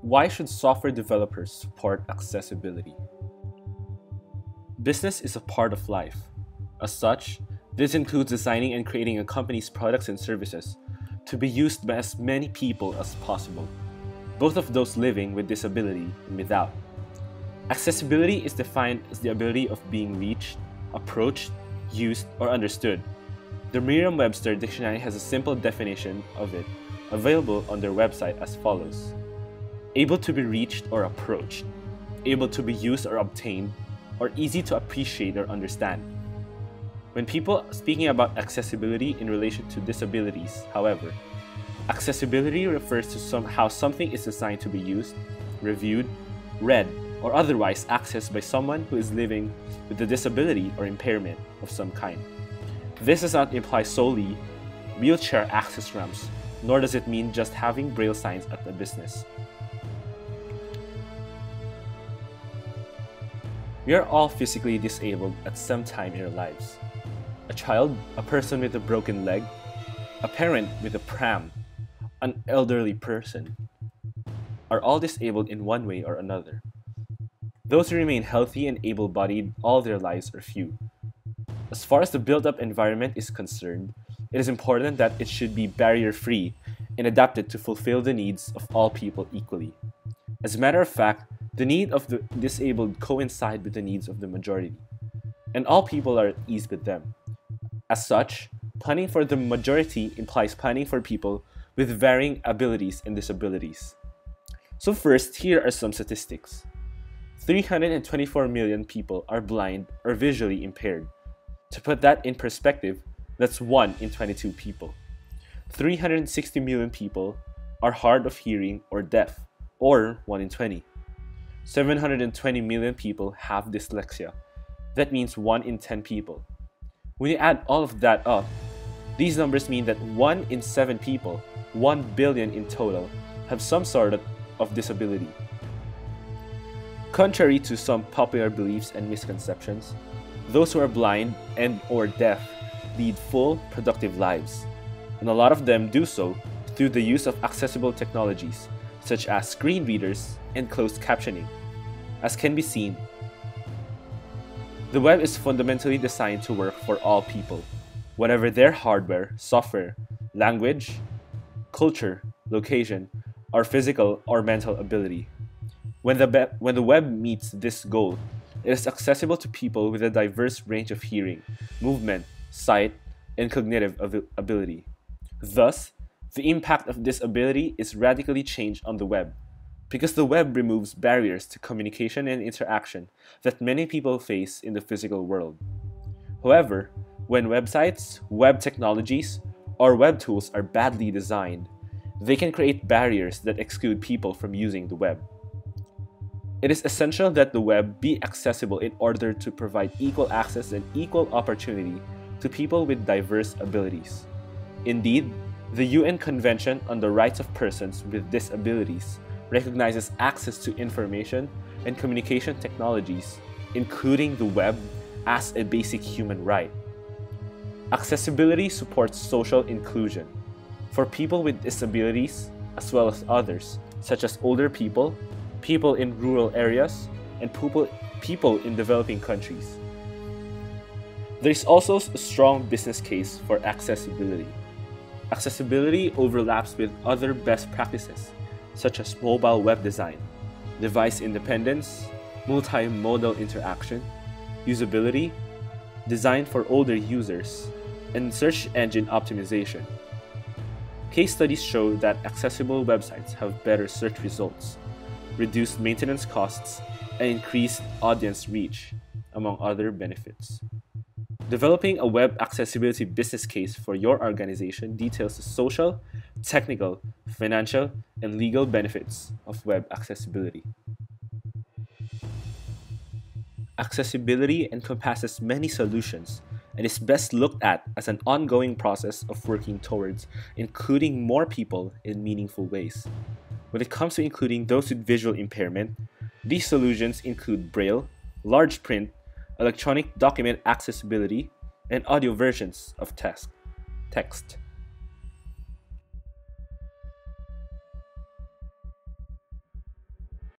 Why should software developers support accessibility? Business is a part of life. As such, this includes designing and creating a company's products and services to be used by as many people as possible, both of those living with disability and without. Accessibility is defined as the ability of being reached, approached, used, or understood. The Merriam-Webster dictionary has a simple definition of it available on their website as follows: able to be reached or approached, able to be used or obtained, or easy to appreciate or understand. When people speaking about accessibility in relation to disabilities, however, accessibility refers to how something is designed to be used, reviewed, read, or otherwise accessed by someone who is living with a disability or impairment of some kind. This does not imply solely wheelchair access ramps, nor does it mean just having braille signs at a business. We are all physically disabled at some time in our lives. A child, a person with a broken leg, a parent with a pram, an elderly person, are all disabled in one way or another. Those who remain healthy and able-bodied all their lives are few. As far as the built-up environment is concerned, it is important that it should be barrier-free and adapted to fulfill the needs of all people equally. As a matter of fact, the need of the disabled coincide with the needs of the majority, and all people are at ease with them. As such, planning for the majority implies planning for people with varying abilities and disabilities. So first, here are some statistics. 324 million people are blind or visually impaired. To put that in perspective, that's 1 in 22 people. 360 million people are hard of hearing or deaf, or 1 in 20. 720 million people have dyslexia. That means 1 in 10 people. When you add all of that up, these numbers mean that 1 in 7 people, 1 billion in total, have some sort of disability. Contrary to some popular beliefs and misconceptions, those who are blind and or deaf lead full, productive lives, and a lot of them do so through the use of accessible technologies, such as screen readers and closed captioning. As can be seen, the web is fundamentally designed to work for all people, whatever their hardware, software, language, culture, location, or physical or mental ability. When the web meets this goal, it is accessible to people with a diverse range of hearing, movement, sight, and cognitive ability. Thus, the impact of this ability is radically changed on the web, because the web removes barriers to communication and interaction that many people face in the physical world. However, when websites, web technologies, or web tools are badly designed, they can create barriers that exclude people from using the web. It is essential that the web be accessible in order to provide equal access and equal opportunity to people with diverse abilities. Indeed, the UN Convention on the Rights of Persons with Disabilities recognizes access to information and communication technologies, including the web, as a basic human right. Accessibility supports social inclusion for people with disabilities as well as others, such as older people, people in rural areas, and people in developing countries. There is also a strong business case for accessibility. Accessibility overlaps with other best practices, such as mobile web design, device independence, multimodal interaction, usability, design for older users, and search engine optimization. Case studies show that accessible websites have better search results, reduced maintenance costs, and increased audience reach, among other benefits. Developing a web accessibility business case for your organization details the social, technical, financial, and legal benefits of web accessibility. Accessibility encompasses many solutions and is best looked at as an ongoing process of working towards including more people in meaningful ways. When it comes to including those with visual impairment, these solutions include Braille, large print, electronic document accessibility, and audio versions of text.